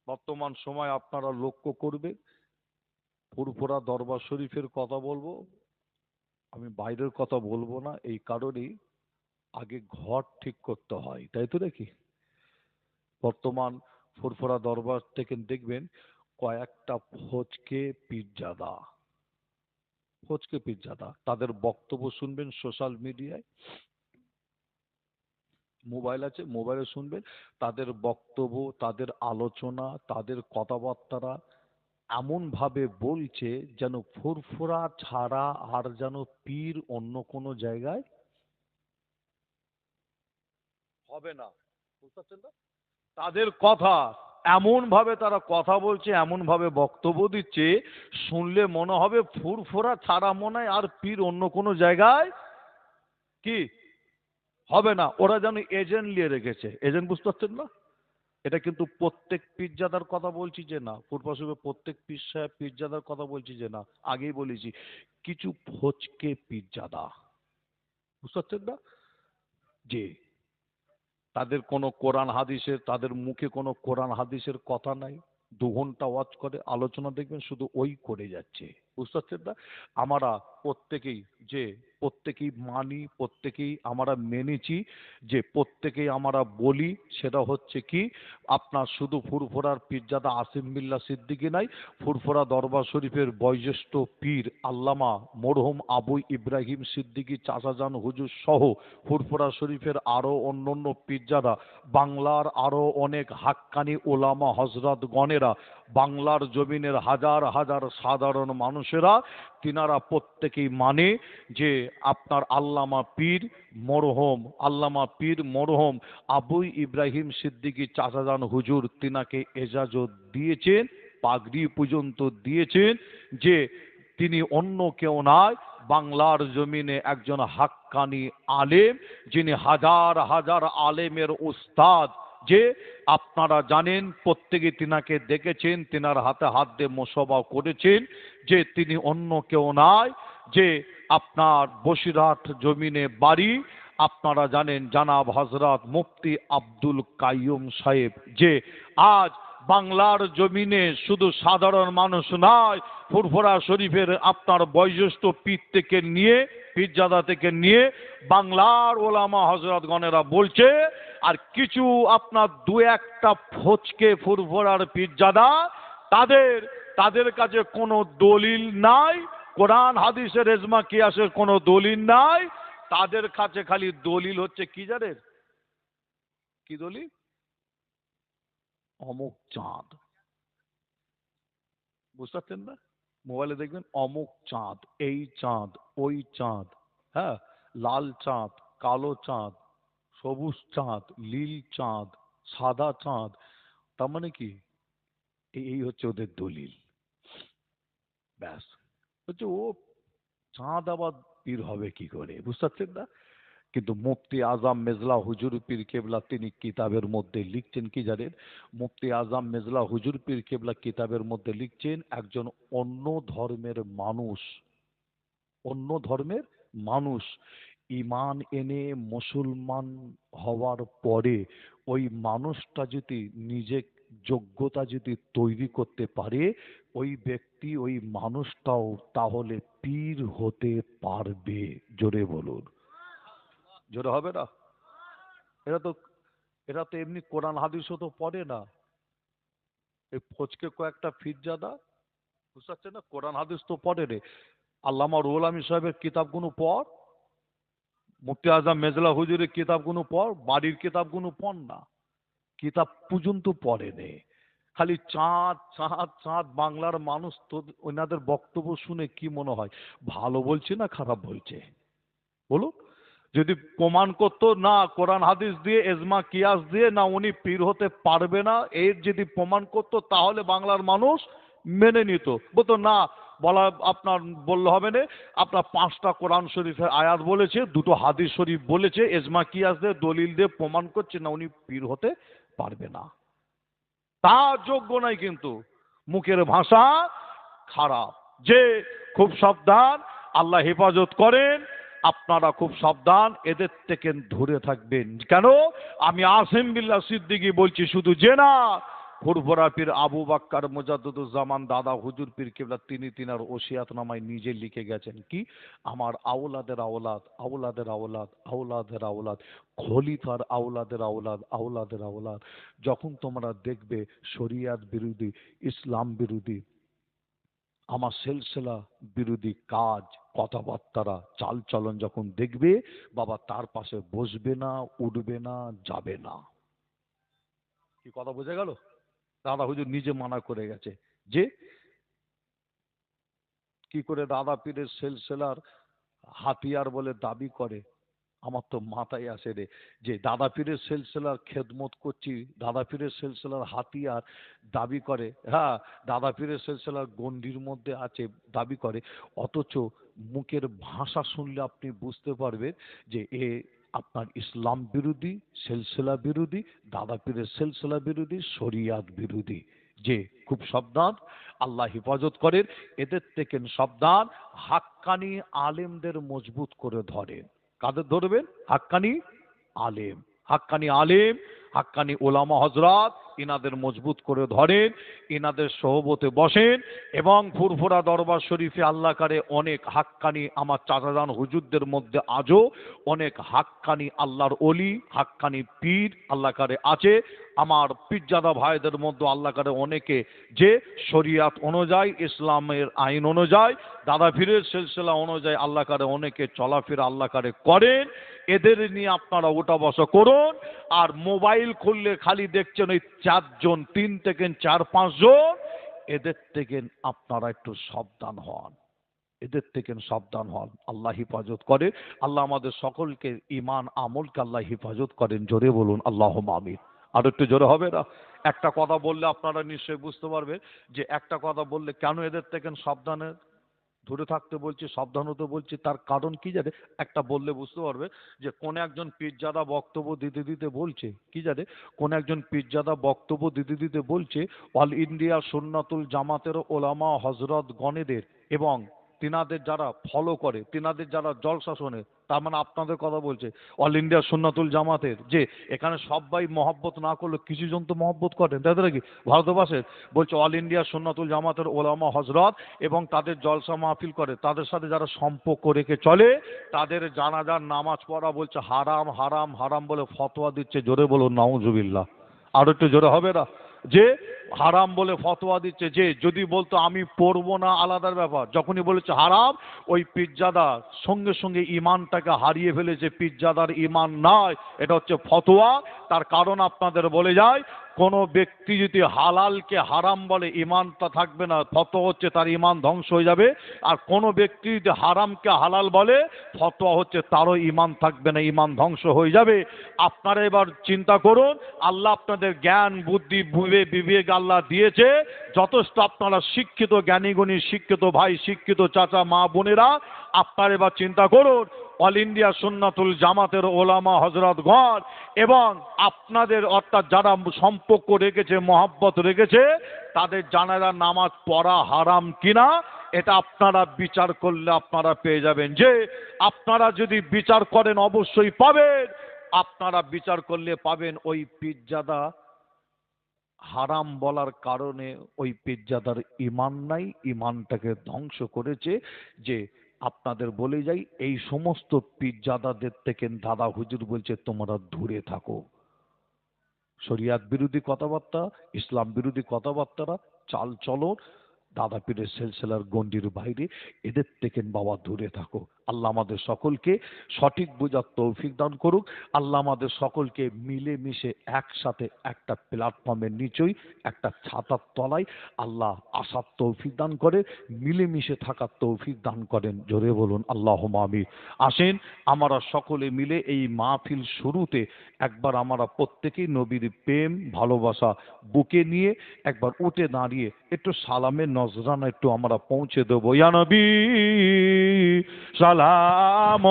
বর্তমান সময় আপনারা লক্ষ্য করবেন, ফুরফুরা দরবার শরীফের কথা বলবো, আমি বাইরের কথা বলবো না, এই কারণেই আগে ঘর ঠিক করতে হয়, তাই তো নাকি? বর্তমান ফুরফুরা দরবার থেকে দেখবেন কয়েকটা ফচকে পীরজাদা তাদের বক্তব্য শুনবেন সোশ্যাল মিডিয়ায়, মোবাইল আছে, মোবাইলে শুনবেন, তাদের বক্তব্য, তাদের আলোচনা, তাদের কথাবার্তা এমন ভাবে বলছে যেন ফুরফুরা ছাড়া আর যেন পীর অন্য কোনো জায়গায় হবে না। বুঝতে পারছেন না? তাদের কথা এমন ভাবে তারা কথা বলছে, এমন ভাবে বক্তব্য দিচ্ছে, শুনলে মনে হবে ফুরফুরা ছাড়া মনে হয় আর পীর অন্য কোনো জায়গায় কি হবে না। ওরা যেন এজেন্ট নিয়ে রেখেছে, এজেন্ট, বুঝতে পারছেন না? এটা কিন্তু প্রত্যেক পীরজাদার কথা বলছি যে না, ফুরফুরা প্রত্যেক পীর সাহেব পীরজাদার কথা বলছি যে না, আগেই বলেছি কিছু ফচকে পীরজাদা, বুঝতে পারছেন না, যে তাদের কোনো কোরআন হাদিসের, তাদের মুখে কোনো কোরআন হাদিসের কথা নাই, 2 ঘন্টা ওয়াজ করে, আলোচনা দেখবেন শুধু ওই করে যাচ্ছে, বুঝতে পারছেন না? আমরা প্রত্যেকেই যে প্রত্যেকেই মানি, প্রত্যেকেই আমরা মেনেছি, যে প্রত্যেকেই আমরা বলি, সেটা হচ্ছে কি, আপনার শুধু ফুরফুরার পীরজাদা আসিম বিল্লাহ সিদ্দিকী নাই, ফুরফুরা দরবার শরীফের বয়োজ্যেষ্ঠ পীর আল্লামা মরহুম আবু ইব্রাহিম সিদ্দিকী চাচাজান হুজুর সহ ফুরফুরা শরীফের আরো অন্যান্য পীরজাদা, বাংলার আরো অনেক হাক্কানি ওলামা হজরত গণেরা, বাংলার জমিনের হাজার হাজার সাধারণ মানুষেরা, তিনারা প্রত্যেকেই মানে যে আপনার আল্লামা পীর মরহুম আবু ইব্রাহিম সিদ্দিকী চাচাজান হুজুর তিনাকে এজাজত দিয়েছেন, পাগড়ি পর্যন্ত দিয়েছেন, যে তিনি অন্য কেউ নয়, বাংলার জমিনে একজন হাক্কানি আলেম, যিনি হাজার হাজার আলেমের উস্তাদ, যে আপনারা জানেন, প্রত্যেকে তিনাকে দেখেছেন, তিনার হাতে হাত দিয়ে মোসাফা করেছেন, যে তিনি অন্য কেউ নয়, যে আপনার বসিরহাট জমিনে বাড়ি, আপনারা জানেন জানাব হজরত মুফতি আব্দুল কাইয়ুম সাহেব, যে আজ বাংলার জমিনে শুধু সাধারণ মানুষ নয়, ফুরফুরা শরীফের আপনার বয়োজ্যেষ্ঠ পীর থেকে নিয়ে, পীরজাদা থেকে নিয়ে বাংলার ওলামা হজরতগণেরা বলছে, আর কিছু আপনার 2-1টা ফচকে ফুরফুরার পীরজাদা, তাদের তাদের কাছে কোনো দলিল নাই, কোরআন হাদিসের ইজমা কিয়াসের কোনো দলিল নাই, তাদের কাছে খালি দলিল হচ্ছে কি জানেন? কি দলিল? অমুক চাঁদ, বুঝতে পারছেন না? মোবাইলে দেখবেন অমুক চাঁদ, এই চাঁদ, ওই চাঁদ, হ্যাঁ, লাল চাঁদ, কালো চাঁদ, সবুজ চাঁদ, নীল চাঁদ, সাদা চাঁদ, তার মানে কি, এই হচ্ছে ওদের দলিল। ব্যাস, হচ্ছে ও চাঁদ আবার পীর হবে কি করে, বুঝতে পারছেন না? কিন্তু মুফতি আজম মেজলা হুজুর পীর কেবলা তিনি কিতাবের মধ্যে লিখছেন কি জানেন? মুফতি আজম মেজলা হুজুর পীর কেবলা কিতাবের মধ্যে লিখছেন, একজন অন্য ধর্মের মানুষ, অন্য ধর্মের মানুষ ঈমান এনে মুসলমান হওয়ার পরে ওই মানুষটা যদি নিজে যোগ্যতা যদি তৈরি করতে পারে, ওই ব্যক্তি, ওই মানুষটাও তাহলে পীর হতে পারবে। জোরে বলুন, জোরে হবে না? এরা তো এরা তো এমনি কোরআন হাদিসও তো পড়ে না, এই ফচকে কয়েকটা পীরজাদা, বুঝতে পারছেন না, কোরআন হাদিস তো পড়ে রে। আল্লামা রুহুল আমিন সাহেবের কিতাবগুলো পড়, মুফতি আজম মেজলা হুজুরের কিতাবগুলো পড়, বাড়ির কিতাবগুলো পড় না, কিতাব পর্যন্ত পড়ে নে, খালি চাঁদ চাঁদ চাঁদ। বাংলার মানুষ তো ওনাদের বক্তব্য শুনে কি মনে হয়, ভালো বলছে না খারাপ বলছে? বলুন, যদি প্রমাণ করতো না কোরআন হাদিস দিয়ে, এজমা কিয়াস দিয়ে, না উনি পীর হতে পারবে না, এর যদি প্রমাণ করতো, তাহলে বাংলার মানুষ মেনে নিত, বলতো না, বলা আপনার বললে হবে না, আপনার 5টা কোরআন শরীফের আয়াত বলেছে, 2টো হাদিস শরীফ বলেছে, এজমা কিয়াস দিয়ে দলিল দিয়ে প্রমাণ করছে না উনি পীর হতে পারবে না, তা যোগ্য নাই, কিন্তু মুখের ভাষা খারাপ। যে খুব সাবধান, আল্লাহ হেফাজত করেন, আপনারা খুব সাবধান, এদের থেকে দূরে থাকবেন। কেন? আমি আসিম বিল্লাহ সিদ্দিকী বলছি শুধু যে না, ফুরফুরা পীর আবু বাক্কার মুজাদ্দিদুজ্জামান দাদা হুজুর পীর কিবলা তিনি তিনার ওসিয়াতনামায় নিজে লিখে গেছেন কি, আমার আওলাদের আওলাদ, আওলাদের আওলাদ, আওলাদের আওলাদ, খলিফার আওলাদের আওলাদ, আওলাদের আওলাদ, যখন তোমরা দেখবে শরিয়াত বিরোধী, ইসলাম বিরোধী, আমার সিলসিলা বিরোধী কাজ, কথাবার্তা, চাল চলন যখন দেখবে, বাবা তার পাশে বসবে না, উঠবে না, যাবে না। কি কথা বোঝা গেল? দাদা হুজুর নিজে মানা করে গেছে যে কি করে দাদা পীরের সিলসিলার হাতিয়ার বলে দাবি করে। আমার তো মাথায় আসে রে, যে দাদা পীরের সিলসিলার খেদমত করছি, দাদা পীরের সিলসিলার হাতিয়ার দাবি করে, হ্যাঁ দাদা পীরের সিলসিলার গণ্ডির মধ্যে আছে দাবি করে, অথচ মুখের ভাষা শুনলে আপনি বুঝতে পারবেন যে এ আপনার ইসলাম বিরোধী, সিলসিলা বিরোধী, দাদা পীরের সিলসিলা বিরোধী, শরিয়াত বিরোধী। যে খুব সাবধান, আল্লাহ হেফাজত করেন, এদের থেকে সাবধান। হাক্কানি আলেমদের মজবুত করে ধরেন। কাদের ধরবেন? হাক্কানি আলেম, হাক্কানি আলেম, হাক্কানি ওলামা হজরত, ইনাদের মজবুত করে ধরেন, ইনাদের সহবতে বসেন। এবং ফুরফুরা দরবার শরীফে আল্লাহ কারে অনেক হাক্কানি, আমার চাচাজান হুজুরদের মধ্যে আজও অনেক হাক্কানি আল্লাহর অলি, হাক্কানি পীর আল্লাহ কারে আছে। আমার পীরজাদা ভাইদের মধ্যে আল্লাহ কারে অনেকে যে শরিয়াত অনুযায়ী, ইসলামের আইন অনুযায়ী, দাদা পীরের সিলসিলা অনুযায়ী আল্লাহ কারে অনেকে চলাফেরা আল্লাহ কারে করেন। এদের নিয়ে আপনারা ওঠা বসা করুন। আর মোবাইল খুললে খালি দেখছেন ওই 4 জন, 3 থেকে 4-5 জন, এদের থেকে আপনারা একটু সাবধান হন, এদের থেকে সাবধান হন। আল্লাহ হেফাজত করে, আল্লাহ আমাদের সকলকে ইমান আমলকে আল্লাহ হেফাজত করেন। জোরে বলুন আল্লাহুম্মা আমিন। আর একটু জোরে হবে না? একটা কথা বললে আপনারা নিশ্চয়ই বুঝতে পারবেন যে একটা কথা বললে কেন এদের থেকে সাবধানে দূরে থাকতে বলছি, সাবধান হতে বলছি, তার কারণ কি জানে? একটা বললে বুঝতে পারবে যে কোন একজন পীরজাদা বক্তব্য দিতে দিতে বলছে কি জানে, কোন একজন পীরজাদা বক্তব্য দিতে দিতে বলছে অল ইন্ডিয়া সুন্নাতুল জামাতের ওলামা হজরত গণেদের এবং তিনাদের যারা ফলো করে, তিনাদের যারা জলসা শোনে, তার মানে আপনাদের কথা বলছে অল ইন্ডিয়া সুন্নাতুল জামাতের, যে এখানে সবাই মহব্বত না করলে কিছু জন তো মহব্বত করেন, তাই তো নাকি ভারতবর্ষের? বলছে অল ইন্ডিয়া সুন্নাতুল জামাতের ওলামা হজরত এবং তাদের জলসা মাহফিল করে, তাদের সাথে যারা সম্পর্ক রেখে চলে, তাদের জানাজার নামাজ পড়া বলছে হারাম, হারাম, হারাম বলে ফতোয়া দিচ্ছে। জোরে বলুন নাউজুবিল্লাহ। আর একটু জোরে হবে না? যে হারাম বলে ফতোয়া দিচ্ছে। যে যদি বলতো আমি পড়বো না আলাদার ব্যাপার, যখনই বলেছে হারাম, ওই পীরজাদা সঙ্গে সঙ্গে ইমানটাকে হারিয়ে ফেলেছে। পীরজাদার ইমান নয়, এটা হচ্ছে ফতোয়া। তার কারণ আপনাদের বলে যায়, কোন ব্যক্তি যদি হালালকে হারাম বলে ইমানটা থাকবে না, ফতোয়া হচ্ছে তার ইমান ধ্বংস হয়ে যাবে। আর কোন ব্যক্তি যদি হারামকে হালাল বলে, ফতোয়া হচ্ছে তারও ইমান থাকবে না, ইমান ধ্বংস হয়ে যাবে। আপনারা এবার চিন্তা করুন, আল্লাহ আপনাদের জ্ঞান বুদ্ধি বিবেক আল্লাহ দিয়েছে যথেষ্ট, আপনারা শিক্ষিত জ্ঞানীগুণী, শিক্ষিত ভাই, শিক্ষিত চাচা, মা, বোনেরা, আপনারা এবার চিন্তা করুন অল ইন্ডিয়া সুন্নাতুল জামাতের ওলামা হজরতগণ এবং আপনাদের অর্থাৎ যারা সম্পর্ক রেখেছে, মহব্বত রেখেছে, তাদের জানাজার নামাজ পড়া হারাম কিনা, এটা আপনারা বিচার করলে আপনারা পেয়ে যাবেন। যে আপনারা যদি বিচার করেন অবশ্যই পাবেন। আপনারা বিচার করলে পাবেন ওই পীরজাদা হারাম বলার কারণে ওই পীরজাদার ইমান নাই, ইমানটাকে ধ্বংস করেছে। যে আপনাদের বলে যাই, এই সমস্ত পীরজাদাদের থেকে দাদা হুজুর বলছে তোমরা দূরে থাকো। শরিয়াত বিরোধী কথাবার্তা, ইসলাম বিরোধী কথাবার্তা, চাল চলো দাদা পীরের সিলসিলার গণ্ডির বাইরে, এদের থেকে বাবা দূরে থাকো। আল্লাহ আমাদের সকলকে সঠিক বোঝার তৌফিক দান করুক। আল্লাহ আমাদের সকলকে মিলেমিশে একসাথে একটা প্ল্যাটফর্মের নিচেই একটা ছাতার তলায় আল্লাহ আসার তৌফিক দান করে, মিলেমিশে থাকার তৌফিক দান করেন। জোরে বলুন আল্লাহুম্মা আমিন। আসেন আমরা সকলে মিলে এই মাহফিল শুরুতে একবার আমরা প্রত্যেকেই নবীর প্রেম ভালোবাসা বুকে নিয়ে একবার উঠে দাঁড়িয়ে একটু সালামের নজরানা একটু আমরা পৌঁছে দেবো। ইয়া নবী সালাম